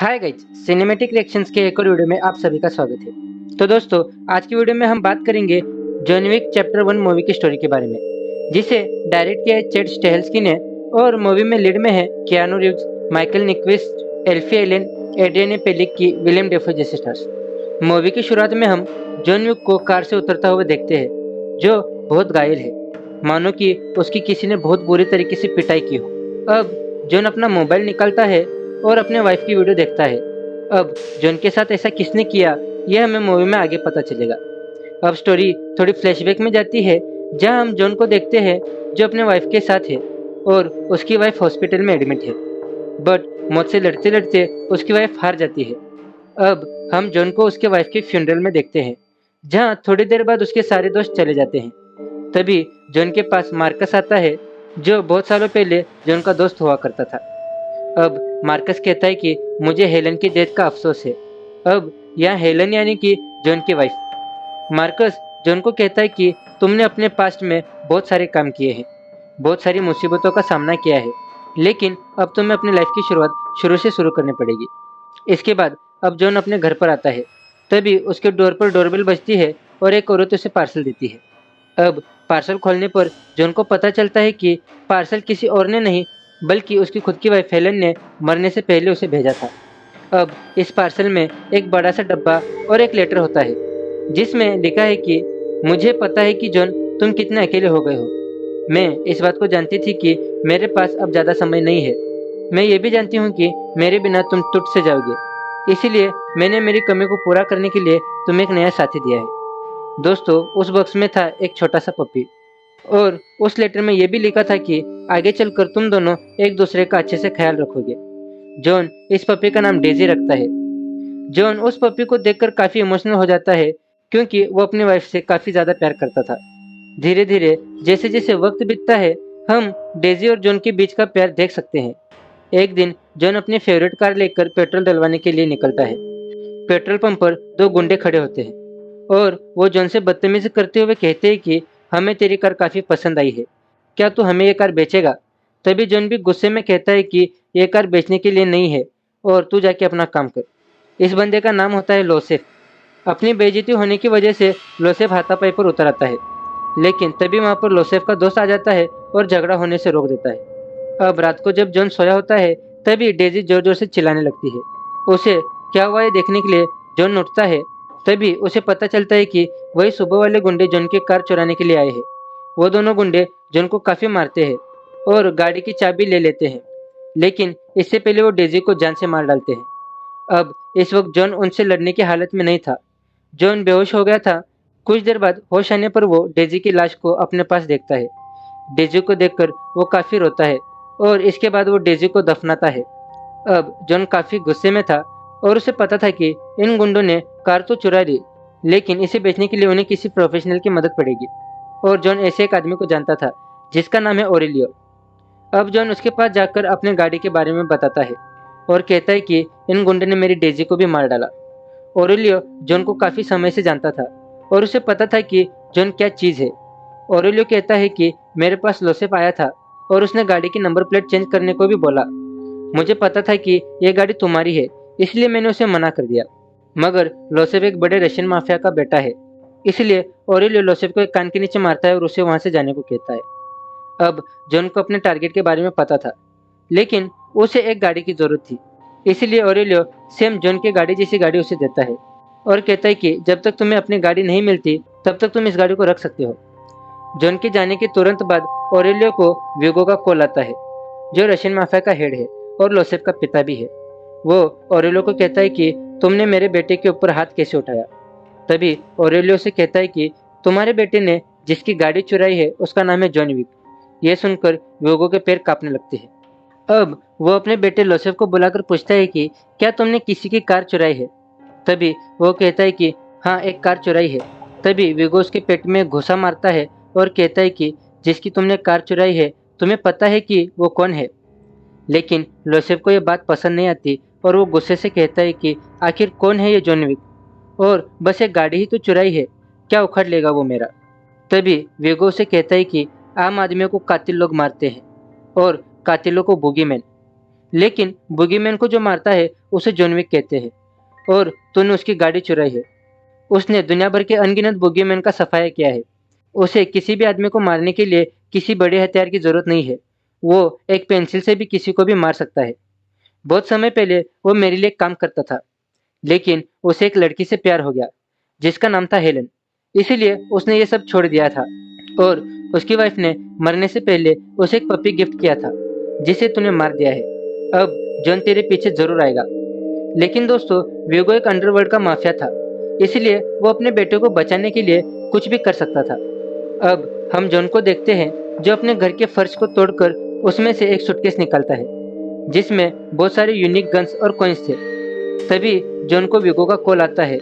Hi guys, cinematic reactions के एक और वीडियो में आप सभी का स्वागत है। तो दोस्तों, आज की वीडियो में हम बात करेंगे जॉन विक चैप्टर 1 मूवी की स्टोरी के बारे में, जिसे डायरेक्ट किया है चैड स्टेहेल्स्की ने और मूवी में लीड में है Keanu Reeves, Michael Nyqvist, Alfie Allen, Adrianne Palicki, Willem Dafoe जैसे स्टार्स। मूवी की शुरुआत में हम जॉन विक को कार से उतरता हुआ देखते हैं, जो बहुत घायल है, मानो कि उसकी किसी ने बहुत बुरी तरीके से पिटाई की हो। अब जॉन अपना मोबाइल निकालता है और अपने वाइफ की वीडियो देखता है। अब जॉन के साथ ऐसा किसने किया, यह हमें मूवी में आगे पता चलेगा। अब स्टोरी थोड़ी फ्लैशबैक में जाती है, जहां हम जॉन को देखते हैं जो अपने वाइफ के साथ है और उसकी वाइफ हॉस्पिटल में एडमिट है, बट मौत से लड़ते लड़ते उसकी वाइफ हार जाती है। अब हम जॉन को उसके वाइफ के फ्यूनरल में देखते हैं, जहां थोड़ी देर बाद उसके सारे दोस्त चले जाते हैं। तभी जॉन के पास मार्कस आता है, जो बहुत सालों पहले जॉन का दोस्त हुआ करता था। अब मार्कस कहता है कि मुझे हेलन की डेथ का अफसोस है। अब यहाँ हेलन यानी कि जॉन की वाइफ। मार्कस जॉन को कहता है कि तुमने अपने पास्ट में बहुत सारे काम किए हैं, बहुत सारी मुसीबतों का सामना किया है, लेकिन अब तुम्हें अपनी लाइफ की शुरुआत शुरू से शुरू करनी पड़ेगी। इसके बाद अब जॉन अपने घर पर आता है, तभी उसके डोर पर डोरबेल बजती है और एक औरत उसे पार्सल देती है। अब पार्सल खोलने पर जॉन को पता चलता है कि पार्सल किसी और ने नहीं, बल्कि उसकी खुद की वाइफ हेलन ने मरने से पहले उसे भेजा था। अब इस पार्सल में एक बड़ा सा डब्बा और एक लेटर होता है, जिसमें लिखा है कि मुझे पता है कि जॉन, तुम कितने अकेले हो गए हो। मैं इस बात को जानती थी कि मेरे पास अब ज़्यादा समय नहीं है। मैं ये भी जानती हूँ कि मेरे बिना तुम टूट से जाओगे, इसीलिए मैंने मेरी कमी को पूरा करने के लिए तुम्हें एक नया साथी दिया है। दोस्तों, उस बॉक्स में था एक छोटा सा पपी, और उस लेटर में यह भी लिखा था कि आगे चलकर तुम दोनों एक दूसरे का अच्छे से ख्याल रखोगे। जॉन इस पपी का नाम डेजी रखता है। जॉन उस पपी को देखकर काफी इमोशनल हो जाता है, क्योंकि वो अपनी वाइफ से काफी ज्यादा प्यार करता था। धीरे धीरे जैसे जैसे वक्त बीतता है, हम डेजी और जॉन के बीच का प्यार देख सकते हैं। एक दिन जॉन अपनी फेवरेट कार लेकर पेट्रोल डलवाने के लिए निकलता है। पेट्रोल पंप पर दो गुंडे खड़े होते हैं और वो जॉन से बदतमीजी करते हुए कहते हैं कि हमें तेरी कार काफी पसंद आई है, क्या तू हमें ये कार बेचेगा। तभी जॉन भी गुस्से में कहता है कि ये कार बेचने के लिए नहीं है और तू जाके अपना काम कर। इस बंदे का नाम होता है लोसेफ। अपनी बेइज्जती होने की वजह से लोसेफ हाथापाई पर उतर आता है, लेकिन तभी वहां पर लोसेफ का दोस्त आ जाता है और झगड़ा होने से रोक देता है। अब रात को जब जॉन सोया होता है, तभी डेजी जोर जोर से चिल्लाने लगती है। उसे क्या हुआ ये देखने के लिए जॉन उठता है। तभी उसे पता चलता है कि वही सुबह वाले गुंडे जॉन की कार चुराने के लिए आए हैं। वो दोनों गुंडे जॉन को काफी मारते हैं और गाड़ी की चाबी ले लेते हैं, लेकिन इससे पहले वो डेजी को जान से मार डालते हैं। अब इस वक्त जॉन उनसे लड़ने की हालत में नहीं था। जॉन बेहोश हो गया था। कुछ देर बाद होश आने पर वो डेजी की लाश को अपने पास देखता है। डेजी को देखकर वो काफी रोता है और इसके बाद वो डेजी को दफनाता है। अब जॉन काफी गुस्से में था और उसे पता था कि इन गुंडों ने कार तो चुरा ली, लेकिन इसे बेचने के लिए उन्हें किसी प्रोफेशनल की मदद पड़ेगी। और जॉन ऐसे एक आदमी को जानता था, जिसका नाम है ओरेलियो। अब जॉन उसके पास जाकर अपने गाड़ी के बारे में बताता है और कहता है कि इन गुंडे ने मेरी डेजी को भी मार डाला। ओरेलियो जॉन को काफी समय से जानता था और उसे पता था कि जॉन क्या चीज है। ओरेलियो कहता है कि मेरे पास लोसेफ आया था और उसने गाड़ी की नंबर प्लेट चेंज करने को भी बोला। मुझे पता था कि यह गाड़ी तुम्हारी है, इसलिए मैंने उसे मना कर दिया। मगर लोसेफ एक बड़े रशियन माफिया का बेटा है, इसलिए ओरेलियो लोसेफ को एक कान के नीचे मारता है और उसे वहां से जाने को कहता है। अब जॉन को अपने टारगेट के बारे में पता था, लेकिन उसे एक गाड़ी की जरूरत थी, इसलिए ओरेलियो सेम जॉन की गाड़ी जैसी गाड़ी उसे देता है और कहता है कि जब तक तुम्हें अपनी गाड़ी नहीं मिलती, तब तक तुम इस गाड़ी को रख सकते हो। जॉन के जाने के तुरंत बाद ओरेलियो को वीगो का कॉल आता है, जो रशियन माफिया का हेड है और लोसेफ का पिता भी है। वो ओरेलियो को कहता है कि तुमने मेरे बेटे के ऊपर हाथ कैसे उठाया। तभी ओरेलियो से कहता है कि तुम्हारे बेटे ने जिसकी गाड़ी चुराई है उसका नाम है जॉन विक। यह सुनकर वीगो के पैर कांपने लगते हैं। अब वो अपने बेटे लोसेफ को बुलाकर पूछता है कि क्या तुमने किसी की कार चुराई है। तभी वो कहता है कि हाँ, एक कार चुराई है। तभी वीगो उसके पेट में घुसा मारता है और कहता है कि जिसकी तुमने कार चुराई है, तुम्हें पता है कि वो कौन है। लेकिन लोसेफ को यह बात पसंद नहीं आती और वो गुस्से से कहता है कि आखिर कौन है ये जॉन विक, और बस एक गाड़ी ही तो चुराई है, क्या उखाड़ लेगा वो मेरा। तभी वीगो उसे कहता है कि आम आदमियों को कातिल लोग मारते हैं और कातिलों को बूगीमैन, लेकिन बुगीमैन को जो मारता है उसे जॉन विक कहते हैं और तूने उसकी गाड़ी चुराई है। उसने दुनिया भर के अनगिनत बुगीमैन का सफाया किया है। उसे किसी भी आदमी को मारने के लिए किसी बड़े हथियार की जरूरत नहीं है। वो एक पेंसिल से भी किसी को भी मार सकता है। बहुत समय पहले वो मेरे लिए काम करता था, लेकिन उसे एक लड़की से प्यार हो गया जिसका नाम था हेलन। इसीलिए उसने ये सब छोड़ दिया था और उसकी वाइफ ने मरने से पहले उसे एक पपी गिफ्ट किया था जिसे तूने मार दिया है। अब जॉन तेरे पीछे जरूर आएगा। लेकिन दोस्तों, वीगो एक अंडरवर्ल्ड का माफिया था, इसलिए वो अपने बेटे को बचाने के लिए कुछ भी कर सकता था। अब हम जॉन को देखते हैं जो अपने घर के फर्श को तोड़कर उसमें से एक सूटकेस निकालता है जिसमें बहुत सारे यूनिक गन्स और कॉइन्स थे। तभी जॉन को वीगो का कॉल आता है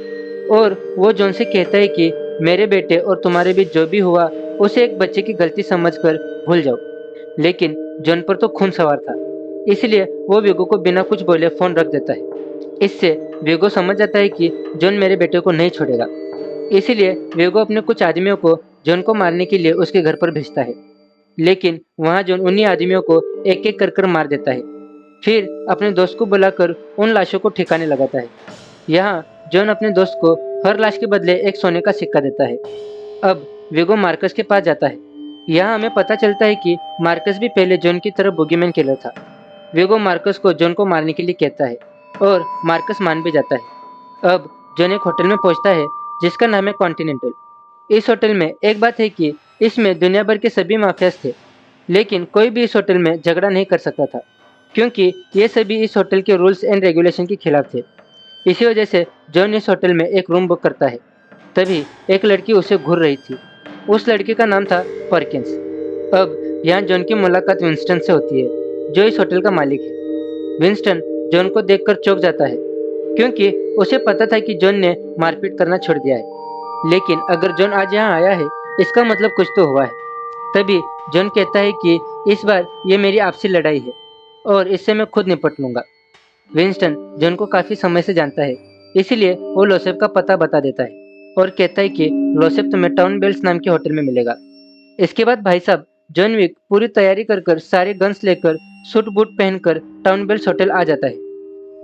और वो जॉन से कहता है कि मेरे बेटे और तुम्हारे बीच जो भी हुआ उसे एक बच्चे की गलती समझकर भूल जाओ। लेकिन जॉन पर तो खून सवार था, इसलिए वो वीगो को बिना कुछ बोले फोन रख देता है। इससे वीगो समझ जाता है कि जॉन मेरे बेटे को नहीं छोड़ेगा। इसीलिए वीगो अपने कुछ आदमियों को जॉन को मारने के लिए उसके घर पर भेजता है। लेकिन वहाँ जॉन उन्हीं आदमियों को एक एक कर मार देता है। फिर अपने दोस्त को बुलाकर उन लाशों को ठिकाने लगाता है। यहाँ जॉन अपने दोस्त को हर लाश के बदले एक सोने का सिक्का देता है। अब वीगो मार्कस के पास जाता है। यहाँ हमें पता चलता है कि मार्कस भी पहले जॉन की तरह बुगीमैन किलर था। वीगो मार्कस को जॉन को मारने के लिए कहता है और मार्कस मान भी जाता है। अब जॉन एक होटल में पहुंचता है जिसका नाम है कॉन्टिनेंटल। इस होटल में एक बात है कि इसमें दुनिया भर के सभी माफियाज थे, लेकिन कोई भी इस होटल में झगड़ा नहीं कर सकता था क्योंकि ये सभी इस होटल के रूल्स एंड रेगुलेशन के खिलाफ थे। इसी वजह से जॉन इस होटल में एक रूम बुक करता है। तभी एक लड़की उसे घूर रही थी। उस लड़की का नाम था परकिंस। अब यहाँ जॉन की मुलाकात विंस्टन से होती है जो इस होटल का मालिक है। विंस्टन जॉन को देखकर चौंक जाता है क्योंकि उसे पता था कि जॉन ने मारपीट करना छोड़ दिया है। लेकिन अगर जॉन आज यहाँ आया है इसका मतलब कुछ तो हुआ है। तभी जॉन कहता है कि इस बार ये मेरी आपसी लड़ाई है और इससे मैं खुद निपट लूंगा। विंस्टन जॉन को काफी समय से जानता है, इसीलिए वो लोसेफ का पता बता देता है और कहता है कि लोसेफ तुम्हें टाउन बेल्स नाम के होटल में मिलेगा। इसके बाद भाई साहब जॉन विक पूरी तैयारी कर सारे गन्स लेकर सूट बूट पहनकर टाउन बेल्स होटल आ जाता है,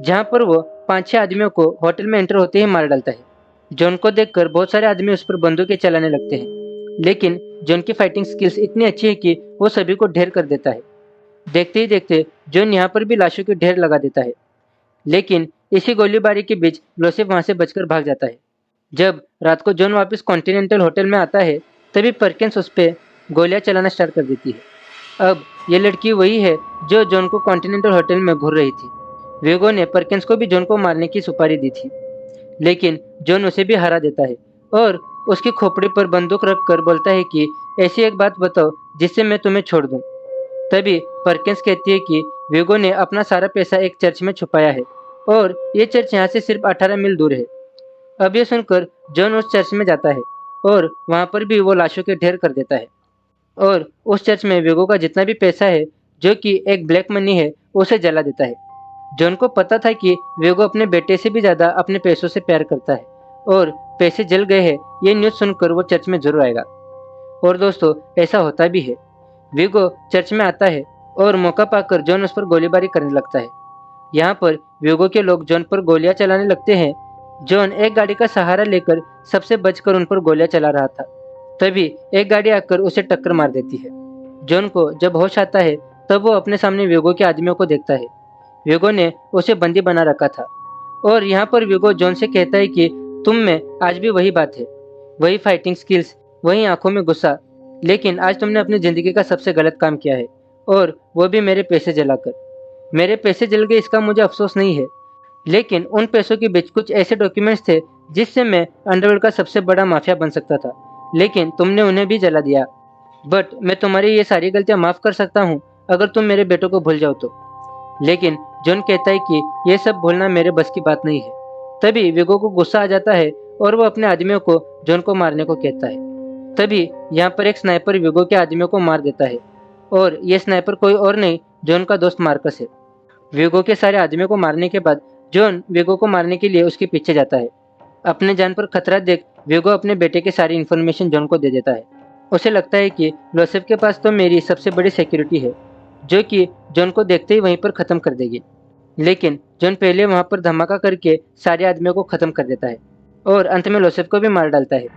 जहाँ पर वो 5-6 आदमियों को होटल में एंटर होते ही मार डालता है। जॉन को देखकर बहुत सारे आदमी उस पर बंदूकें चलाने लगते हैं, लेकिन जॉन की फाइटिंग स्किल्स इतनी अच्छी है कि वो सभी को ढेर कर देता है। देखते ही देखते जॉन यहाँ पर भी लाशों के ढेर लगा देता है। लेकिन इसी गोलीबारी के बीच लोसेफ वहाँ से बचकर भाग जाता है। जब रात को जॉन वापस कॉन्टिनेंटल होटल में आता है तभी परकिंस उस पर गोलियां चलाना स्टार्ट कर देती है। अब ये लड़की वही है जो जॉन को कॉन्टिनेंटल होटल में घूर रही थी। वेगो ने परकिंस को भी जॉन को मारने की सुपारी दी थी, लेकिन जॉन उसे भी हरा देता है और उसकी खोपड़ी पर बंदूक रखकर बोलता है कि ऐसी एक बात बताओ जिससे मैं तुम्हें छोड़ दूं। तभी परकिंस कहती है कि वेगो ने अपना सारा पैसा एक चर्च में छुपाया है और ये चर्च यहाँ से सिर्फ 18 मील दूर है। अब ये सुनकर जॉन उस चर्च में जाता है और वहाँ पर भी वो लाशों के ढेर कर देता है और उस चर्च में वेगो का जितना भी पैसा है जो कि एक ब्लैक मनी है उसे जला देता है। जॉन को पता था कि वेगो अपने बेटे से भी ज्यादा अपने पैसों से प्यार करता है और पैसे जल गए हैं ये न्यूज़ सुनकर वो चर्च में जरूर आएगा। और दोस्तों, ऐसा होता भी है। वेगो चर्च में आता है और मौका पाकर जॉन उस पर गोलीबारी करने लगता है। यहाँ पर वेगो के लोग जॉन पर गोलियां चलाने लगते हैं। जॉन एक गाड़ी का सहारा लेकर सबसे बचकर उन पर गोलियां चला रहा था। तभी एक गाड़ी आकर उसे टक्कर मार देती है। जॉन को जब होश आता है तब वो अपने सामने वेगो के आदमियों को देखता है। वेगो ने उसे बंदी बना रखा था और यहाँ पर वेगो जॉन से कहता है कि तुम में आज भी वही बात है, वही फाइटिंग स्किल्स, वही आंखों में गुस्सा, लेकिन आज तुमने अपनी जिंदगी का सबसे गलत काम किया है और वो भी मेरे पैसे जलाकर। मेरे पैसे जल गए इसका मुझे अफसोस नहीं है, लेकिन उन पैसों के बीच कुछ ऐसे डॉक्यूमेंट्स थे जिससे मैं अंडरवर्ल्ड का सबसे बड़ा माफिया बन सकता था, लेकिन तुमने उन्हें भी जला दिया। बट मैं तुम्हारी ये सारी गलतियां माफ कर सकता हूँ अगर तुम मेरे बेटों को भूल जाओ तो। लेकिन जॉन कहता है कि ये सब भूलना मेरे बस की बात नहीं है। तभी विगो को गुस्सा आ जाता है और वो अपने आदमियों को जॉन को मारने को कहता है। तभी यहाँ पर एक स्नाइपर विगो के आदमियों को मार देता है और ये स्नाइपर कोई और नहीं जॉन का दोस्त मार्कस है। विगो के सारे आदमियों को मारने के बाद जॉन विगो को मारने के लिए उसके पीछे जाता है। अपने जान पर खतरा देख विगो अपने बेटे की सारी इन्फॉर्मेशन जॉन को दे देता है। उसे लगता है कि लोसेफ के पास तो मेरी सबसे बड़ी सिक्योरिटी है। जो कि जॉन को देखते ही वहीं पर खत्म कर देगी। लेकिन जॉन पहले वहां पर धमाका करके सारे आदमियों को खत्म कर देता है और अंत में लोसेफ को भी मार डालता है।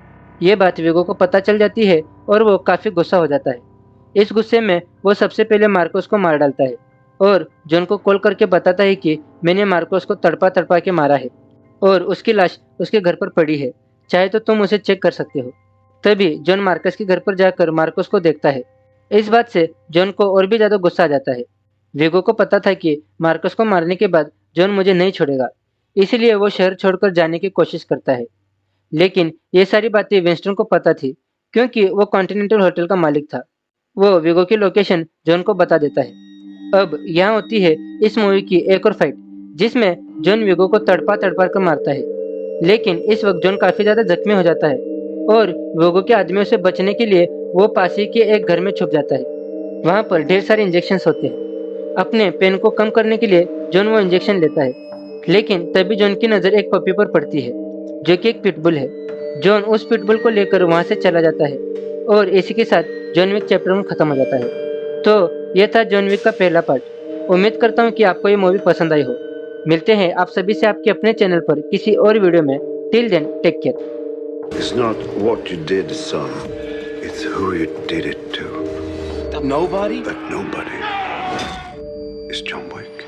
ये बात विगो को पता चल जाती है और वो काफी गुस्सा हो जाता है। इस गुस्से में वो सबसे पहले मार्कोस को मार डालता है और जॉन को कॉल करके बताता है कि मैंने मार्कोस को तड़पा तड़पा के मारा है और उसकी लाश उसके घर पर पड़ी है, चाहे तो तुम उसे चेक कर सकते हो। तभी जॉन मार्कस के घर पर जाकर मार्कोस को देखता है। इस बात से जॉन को और भी ज्यादा गुस्सा आ जाता है। वेगो को पता था कि मार्कस को मारने के बाद जॉन मुझे नहीं छोड़ेगा, इसलिए वो शहर छोड़कर जाने की कोशिश करता है। लेकिन ये सारी बातें विंस्टन को पता थी, क्योंकि वो कॉन्टिनेंटल होटल का मालिक था। वो वेगो की लोकेशन जॉन को बता देता है। अब यहाँ होती है इस मूवी की एक और फाइट, जिसमें जॉन वेगो को तड़पा तड़पा कर मारता है। लेकिन इस वक्त जॉन काफी ज्यादा जख्मी हो जाता है और वेगो के आदमियों से बचने के लिए वो पास ही के एक घर में छुप जाता है। वहाँ पर ढेर सारे इंजेक्शंस होते हैं। अपने पेन को कम करने के लिए जॉन वो इंजेक्शन लेता है। लेकिन तभी जॉन की नज़र एक पपी पर पड़ती है, जो कि एक पिटबुल है। जॉन उस पिटबुल को लेकर वहाँ से चला जाता है और इसी के साथ जॉन विक चैप्टर 1 खत्म हो जाता है। तो ये था जॉन विक का पहला पार्ट। उम्मीद करता हूँ कि आपको ये मूवी पसंद आई हो। मिलते हैं आप सभी से आपके अपने चैनल पर किसी और वीडियो में। Till then take care. It's not what you did, son. It's who you did it to. Nobody? But nobody is John Wick.